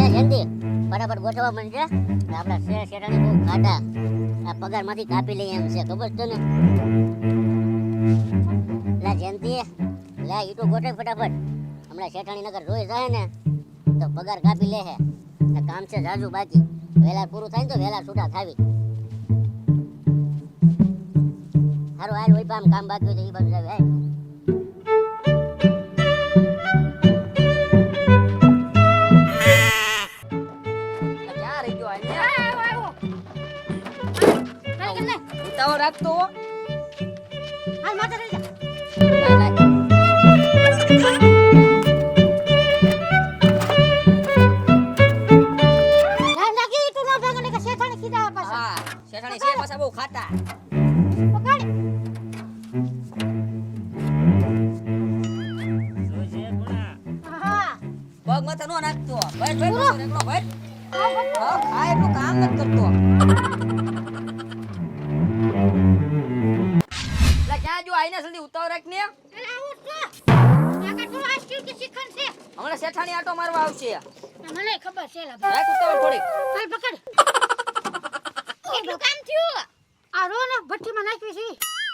એ જલ્દી ફટાફટ ગોઠવવા માંડજે. આપણા શેઠાણી બહુ ખાટા, આ પગારમાંથી કાપી લઈએ એમ છે, ખબર છે ને? લા જયંતી, લા ઈટો ગોઠવ ફટાફટ. હમણાં શેઠાણી નગર જોઈ જાય ને તો પગાર કાપી લે હે. ને કામ છે જાજુ બાકી, વેલા પૂરું થાય ને તો વેલા છૂટા થાવી. હારું હાલ હોય પામ, કામ બાકી હોય તો ઈ બાજુ જાવે. હાલ ક્યાં રહી ગયો આ ઉતાવળ રાખતો હાલ માથે રહી જા. ધ્યાન રાખી તું ન ભાગે ને કે શેઠાણી કીધા પાછા. હા શેઠાણી છે પાછા બહુ ખાતા. પકડ. હા. પગ માથે નો નાખતો. ભાઈ ભાઈ પૂરો. પાછો રેકડો ભાઈ. હા, હા ખાય એટલું કામ નથી કરતો. લા ક્યાં જો આઈને જલ્દી ઉતાવળ રાખ ને. એટલે આવું છો. કાકા તું આ સ્ટીલ કે શીખણ છે. હમણાં શેઠાણી આટો મારવા આવશે. મને ખબર છે લા. રાખ ઉતાવળ થોડી. હાલ પકડ. કેટલું કામ થયું? આ રો ને ભઠ્ઠીમાં નાખવી છે.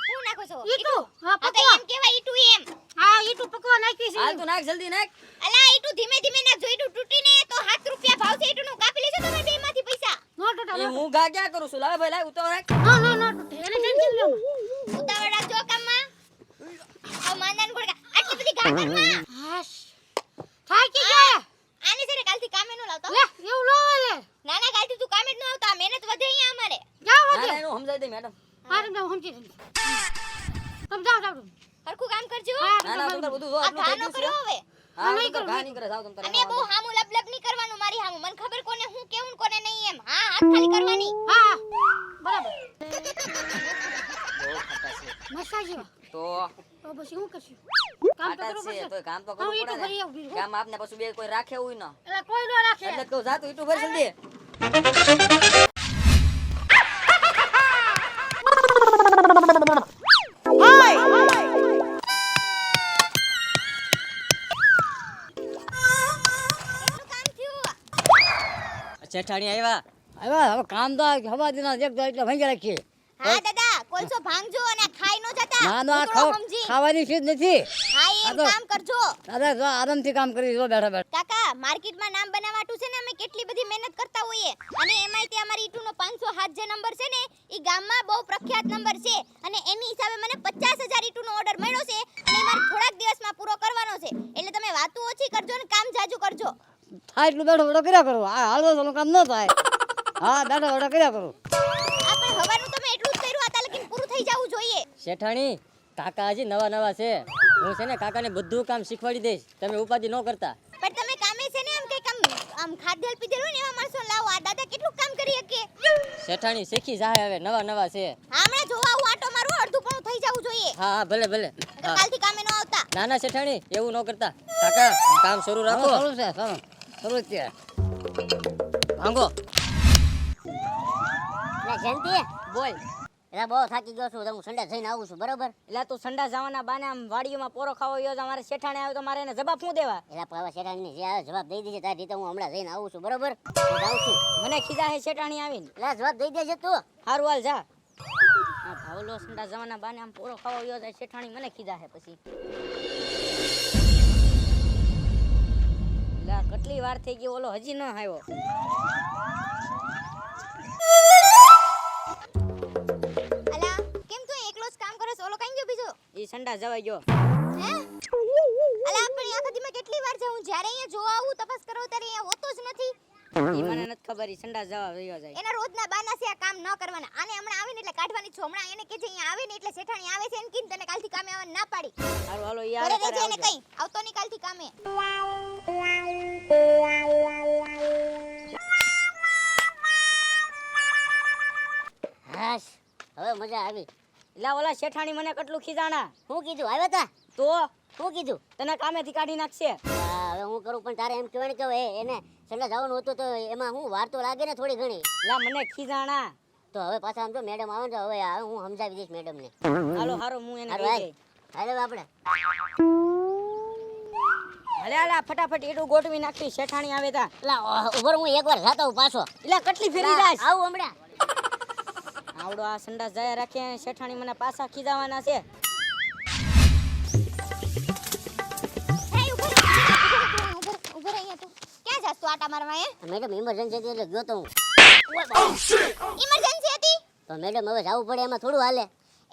હું નાખો છો ઈટુ. હા આ તો પકવા. એમ કેવાય ઈટુ એમ. હા ઈટુ પકવા નાખવી છે. હાલ તું નાખ જલ્દી નાખ. અલા ઈટુ ધીમે ધીમે નાખજો. ઈટુ તૂટીને તો 7 રૂપિયા ભાવ છે ઈટુનું. કાપી લેજો તમે બેમાંથી પૈસા. નો ટોટા. એ હું ગા ક્યાં કરું છું? લાવ ભાઈ લાવ ઉતાવળ રાખ. નો એને ટેન્શન લો. ઉતાવળ રાખજો કામમાં. આ માંદાન ગોળગા આટલી બધી ગાગરમાં. હાશ. થાકી ગયા. આને છે ને કાલથી કામે ન લાવતો. લે એવું લો લે. નાના કાલથી તું કામે જ ન આવતા. મહેનત વધે અહીંયા અમારે. જાઓ ના વધે. ના એનું સમજાઈ દે મેડમ. હા તમે સમજી લે. તમે જાઓ. હરખું કામ કરજો. હા ના ના તું બધું જો આ આટલું ઘા થઈ નો ગયું છે. કરો હવે. હા નહીં નહીં કરું, ઘા નહીં નહીં કરે જાવ તમ તારે. અને બહુ હામું લબલબ નહીં કરવાનું મારી હામું. મને ખબર કોને હું કેવું ને કોને નહીં એમ. હા હાથ ખાલી કરવાની. હા બરાબર. બહુ ખાતા છે. મસાજી તો તો પછી શું કરશું? કામ તો ખાતા કરવું છે પડશે. તોય કામ તો હું કરવું ઈટુ પડે ભરી ને. આવું. કામ આપને પછી બે કોઈ રાખે હોય ને. એટલે કોઈ નો રાખે. એટલે જ કહું જા તું ઈટુ ભર જલ્દી. કેટલું કામ થયું? શેઠાણી આવ્યા. હવે કામ તો હવા દીના એક દો એટલે ભાંગી રાખીએ. હા દાદા કોલસો ભાંગજો અને ખાઈ નો જતા. ના ના ઉતરો સમજી. ખાવાની ચીજ નથી. હા આ એમ તો- કામ કરજો. દાદા જો આરામથી કામ કરી જો બેઠા બેઠા. કાકા માર્કેટમાં નામ બનાવવાટું છે ને અમે કેટલી બધી મહેનત કરતા હોઈએ અને એમાંય તે અમારી ઈટુનો 507 જે નંબર છે ને ઈ ગામમાં બહુ પ્રખ્યાત નંબર છે અને એની હિસાબે મને 50,000 ઈટુનો ઓર્ડર મળ્યો છે અને મારે થોડાક દિવસમાં પૂરો કરવાનો છે એટલે તમે વાતો ઓછી કરજો ને કામ જાજુ કરજો. થાય એટલું બેઠો બેઠો કર્યા કરું. આ હાલવો તો કામ ન થાય. હા બેઠો બેઠો કર્યા કરું. આપણે હવાનું તમે એટલું જ કર્યું હતા લગીન પૂરું થઈ જવું જોઈએ. શેઠાણી કાકા હજી નવા નવા છે. હું છે ને કાકાને બધું કામ શીખવાડી દઈશ. તમે ઉપાધિ ન કરતા. પણ તમે કામે છે ને એમ કે આમ ખાધેલ પીધેલ હોય ને એવા માણસો લાવો. આ દાદા કેટલું કામ કરી શકે. શેઠાણી શીખી જાય હવે નવા નવા છે. હમણાં જોવા આવું આટો મારું અડધું પણ થઈ જવું જોઈએ. હા હા ભલે ભલે. તો કાલથી કામે ન આવતા. ના ના શેઠાણી એવું ન કરતા. કાકા કામ શરૂ રાખો. શરૂ છે શરૂ છે. ભાંગો. લા જયંતી, બોલ. એટલે બહુ થાકી ગયો છું તો હું સંડા જઈને આવું છું, બરોબર? એટલે તું સંડા જવાના બાને આમ વાડીઓમાં પોરો ખાવો ગયો તો મારે શેઠાણે આવ્યો તો મારે એને જવાબ શું દેવા? એટલે પાવા શેઠાણીને જે આવે જવાબ દઈ દેજે. તારી રીતે હું હમણાં જઈને આવું છું, બરોબર? હું જાઉં છું. મને ખીજા હે શેઠાણી આવીને. એટલે જવાબ દઈ દેજે તું. હારું હાલ જા. આ ભાવલો સંડા જવાના બાને આમ પોરો ખાવો ગયો તો શેઠાણી મને ખીજા હે પછી. લા કેટલી વાર થઈ ગઈ ઓલો હજી ન આવ્યો. અલા કેમ તું એકલો જ કામ કરો છો? ઓલો કઈ ગયો બીજો? ઈ સંડા જવાઈ ગયો. હે? અલા પણ આખા દીમાં કેટલી વાર જાઉં જ્યારે અહીંયા જોવા આવું તપાસ કરો ત્યારે અહીંયા હોતો જ નથી. ઈ મને નથી ખબર ઈ સંડા જવા વયો જાય. એના રોજના બાના છે આ કામ ન કરવાના. આને હમણાં આવીને એટલે કાઢવાની છું. હમણાં એને કે જે અહીંયા આવે ને એટલે શેઠાણી આવે છે એને કીને તને કાલથી કામે આવવાની ના પાડી. હારું હાલો ઈ ઘરે આવે રહેજે ત્યારે એને આવજો. કઈ આવતો નહીં કાલથી કામે. હાશ, હવે મજા આવી. લા ઓલા શેઠાણી મને કેટલું ખીજાણા. શું કીધું? આવ્યા તા? તો શું કીધું? તને કામેથી કાઢી નાખશે. હા, હવે હું કરું પણ તારે એમ કહેવાય ને કે હવે એને સંડા જવાનું હતું તો એમાં હું વાર તો લાગે ને થોડી ઘણી. લા મને ખીજાણા. તો હવે પાછા આમ તો મેડમ આવે ને તો હવે હું સમજાવી દઈશ મેડમને. હાલો હારો હું એને હારું, કહી હાલ. દઈ. હાલ હવે આપણે. હાલે હાલે ફટાફટ ઈટું ગોઠવી નાખી શેઠાણી આવે તા. લા ઉભર હું એકવાર જાતો હું પાછો. એટલે કેટલી ફેરી લા, જાય આવું હમણાં. આવડો આ સંડાસ જાય રાખીએ શેઠાણી મને પાછા ખીજાવાના છે. હે ઉભો રહે અહીંયા તું. ક્યાં જાસ તું આટા મારવા હે? મેડમ ઇમરજન્સી હતી એટલે ગયો તો હું. ઇમરજન્સી હતી? તો મેડમ હવે જવું પડે એમાં થોડું હાલે.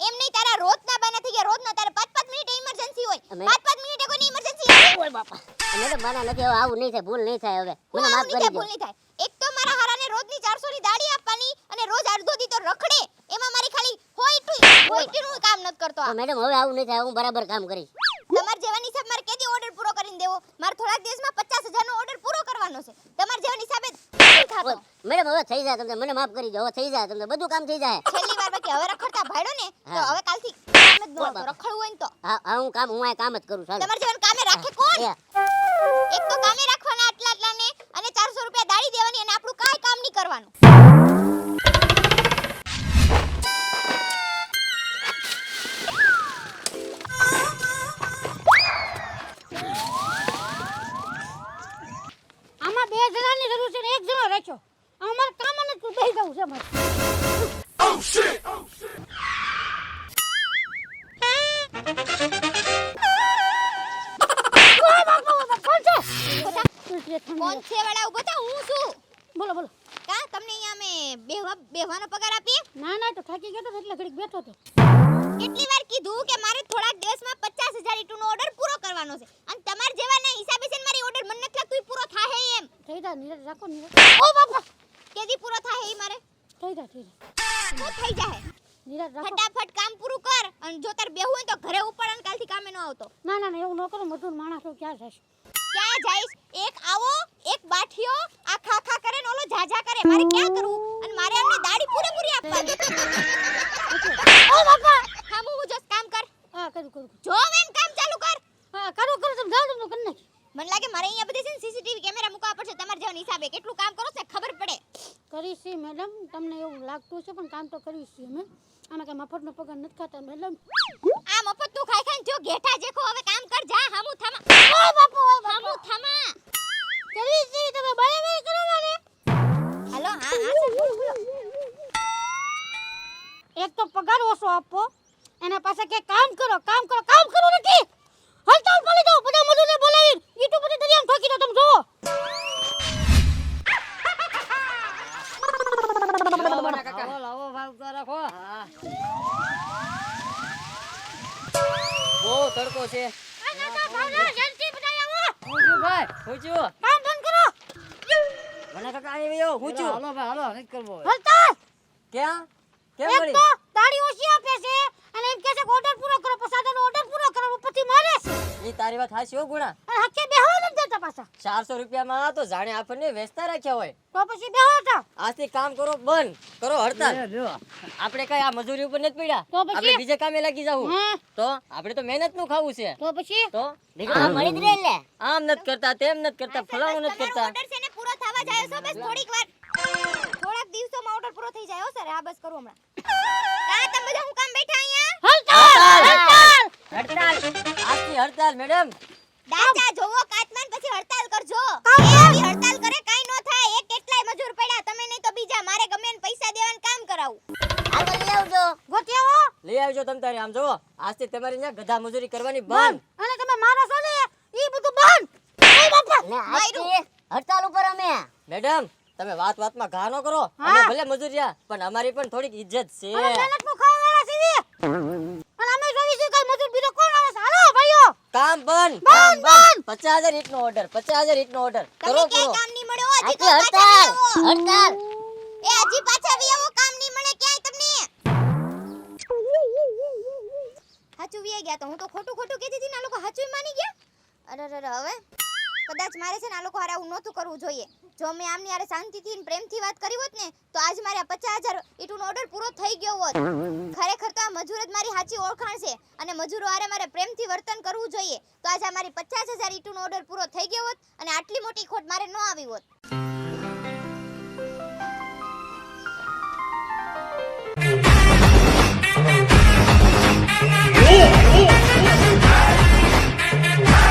એમ નહીં તારા રોજના બાના થઈ ગયા રોજના તારે 5-5 મિનિટે ઇમરજન્સી હોય. અમે- 5-5 મિનિટે કોઈની ઇમરજન્સી હોય? ઓય બાપા. મેડમ બાના નથી હવે આવું નહીં થાય ભૂલ નહીં થાય હવે. મને માફ કરી ભૂલ દો. નહીં થાય. એક તો મારા હારાને રોજની 400 ની દાડી આપવાની અને રોજ અડધો દી તો રખડે. એમાં મારી ખાલી હોઈટીનું કામ નથી કરતો આ. તો મેડમ હવે આવું નહીં થાય હું બરાબર કામ કરીશ. તમાર જેવાની હિસાબ મારે કેદી ઓર્ડર પૂરો કરીને દેવો? મારે થોડાક દિવસમાં 50,000 નો ઓર્ડર પૂરો કરવાનો છે. તમાર જેવાની હિસાબે નથી થાતો. ઓય, મેડમ હવે થઈ જાય તમને મને માફ કરી દો હવે થઈ જાય તમને બધું કામ થઈ જાય. છેલ્લી વાર બાકી હવે રખડતા ભાડો ને તો હા. હવે કાલથી કામ જ ન ઓય આવતો. બાપા. રખડવું હોય ને તો હા હું આ કામ જ કરું ચાલો. તમાર જેવાને કામે રાખે કોણ? એ, એક તો કામે રાખવાના આટલા ને અને 400 રૂપિયા દાડી દેવાની અને આપણું કાંઈ કામ નહીં કરવાનું. આમાં 2 જણાની જરૂર છે ને 1 જણો રાખ્યો. અમારે કામ જ તું બેહી જવું છે મારે. કોણ છે વાળા ઉભો થા હું છું. બોલો બોલો. કા તમને અહીંયા અમે બેહવાનો પગાર આપીએ? ના ના તો થાકી ગયો તો એટલે ઘડીક બેઠો હતો. કેટલી વાર કીધું કે મારે થોડાક દિવસમાં 50,000 ઈંટોનો ઓર્ડર પૂરો કરવાનો છે અને તમાર જેવાના હિસાબે છે ને મારી ઓર્ડર મને નથી લાગતું ઈ પૂરો થાહે એમ. થઈ જા નીરજ રાખો નીરજ. ઓ બાપા કેદી પૂરો થાહે ઈ મારે? થઈ જા. શું થઈ જાહે? નીરજ રાખો. ફટાફટ કામ પૂરું કર અને જો તાર બેહવું હોય તો ઘરે ઉપાડ અને કાલથી કામે ન આવતો. ના ના એવું ન કરો મજૂર માણસો ક્યાં જશે. ક્યાં જઈશ? એક આવો એક બાઠિયો આ ખા કરે ને ઓલો જાજા કરે. મારે ક્યાં કરવું અને મારે અમને દાડી પૂરેપૂરી આપવાની. ઓ બાપા હા હું જો કામ કર. હા કરું. જો એમ કામ ચાલુ કર. હા કરું તમે જાઓ તમે કરી નાખી. મને લાગે મારે અહીંયા બધે છે ને સીસીટીવી કેમેરા મૂકવા પડશે તમાર જેવા હિસાબે કેટલું કામ કરો છે ખબર પડે. કરીશ છીએ મેડમ તમને એવું લાગતું છે પણ કામ તો કરીશ છીએ અમે. આમાં કઈ મફતનો પગાર નથી ખાતા મેડમ. આ મફત તું ખાઈ ખાઈને જો ઘેટા જેખો હવે કામ કર જા હામુ થામા. ઓ બાપુ હામુ થામા. કરીશ છીએ તમે બરાબર કરો મને. હેલો હા હા બોલો બોલો. એક તો પગાર ઓછો આપો એના પાસે કે કામ કરો નથી. હલતા પડી જાઓ બધા મજૂરને બોલાવી ઈટુ બધી દરિયામાં ઠોકી દો તમે જોવો. લાવો ભાવતા રાખો. બહુ તડકો છે. હું ભાઈ હું કામ બંધ કરો. મને કાકા આવી ગયો હું છું. હાલો ભાઈ હાલો નથી કરવો. હલતા ક્યાં કેમ એક વળી? તો દાડી ઓછી આપે છે અને એમ કહે છે કે ઓર્ડર પૂરો કરો પછી આનો ઓર્ડર પૂરો કરો પછી મારે છે ઈ તારી વાત હાચી હો ગુણા. અને હકે બેહવા નથી દેતા પાછા. 400 રૂપિયામાં તો જાણે આપણને વેચતા રાખ્યા હોય. તો પછી બેહો તા. આજથી કામ કરો બંધ કરો હડતાલ. આપણે કઈ આ મજૂરી ઉપર નથી પડ્યા. તો પછી? આપણે બીજે કામે લાગી જાવું. હા. તો આપણે તો મહેનત નું ખાવું છે. તો પછી તો હા મળી જ રહે લે. આમ નથી કરતા તેમ નથી કરતા ફલાણું નથી કરતા. ઓર્ડર છે ને પૂરો થવા જાય છે બસ થોડીક વાર. થોડાક દિવસોમાં ઓર્ડર પૂરો થઈ જાય હો સર. હા બસ કરું હમણાં. કા તમે બધા હું કામ બેઠા અહીંયા? હડતાલ આજથી હડતાલ મેડમ. દાદા જોવો કાચમાન પછી હડતાલ કરજો. એવી હડતાલ કરે કાઈ નો થાય. એક કેટલાય મજૂર પડ્યા તમે નહીં તો બીજા મારે ગમે એને પૈસા દેવાનું કામ કરાવું. આ તો લઈ આવજો. ગોતી આવો લઈ આવજો તમ તારે. આમ જોવો આજથી તમારી ત્યાં ગધા મજૂરી કરવાની બંધ. બંધ. અને તમે મારો છો ને ઈ બધું બંધ. ઓય બાપા ને આજથી હડતાલ ઉપર અમે. મેડમ તમે વાતમાં ઘા ન કરો. હા. અમે ભલે મજૂરિયા પણ અમારી પણ થોડીક ઇજ્જત છે. અને મહેનતનું ખાવાવાળા છીએ. અને અમે જોઈ છે કઈ મજૂર બીજો કોણ આવે છે? હાલો ભાઈઓ કામ બંધ બંધ, કામ બંધ. 50,000 ઈંટનો ઓર્ડર 50,000 ઈંટનો ઓર્ડર તમે કરો ક્યાંય પૂરો. કામ નહીં મળ્યો હજી તો આજથી પાછા હડતાલ વી આવો. હડતાલ. એ હજી પાછા વી આવો કામ નહીં મળે ક્યાંય તમને. હાચું વી ગયા તો હું તો ખોટું કહેતી હતી ને આ લોકો હાચું માની ગયા. અરે હવે કદાચ મારે છે ને આ લોકો હારે આવું નહોતું કરવું જોઈએ. જો મેં આમની હારે શાંતિથી ને પ્રેમથી વાત કરી હોત ને તો આજ મારે આ 50,000 ઈંટોનો ઓર્ડર પૂરો થઈ ગયો હોત. ખરેખર તો આ મજૂર જ મારી સાચી ઓળખાણ છે અને મજૂરો હારે મારે પ્રેમથી વર્તન કરવું જોઈએ તો આજ આ મારી 50,000 ઈંટોનો ઓર્ડર પૂરો થઈ ગયો હોત અને આટલી મોટી ખોટ મારે ન આવી હોત.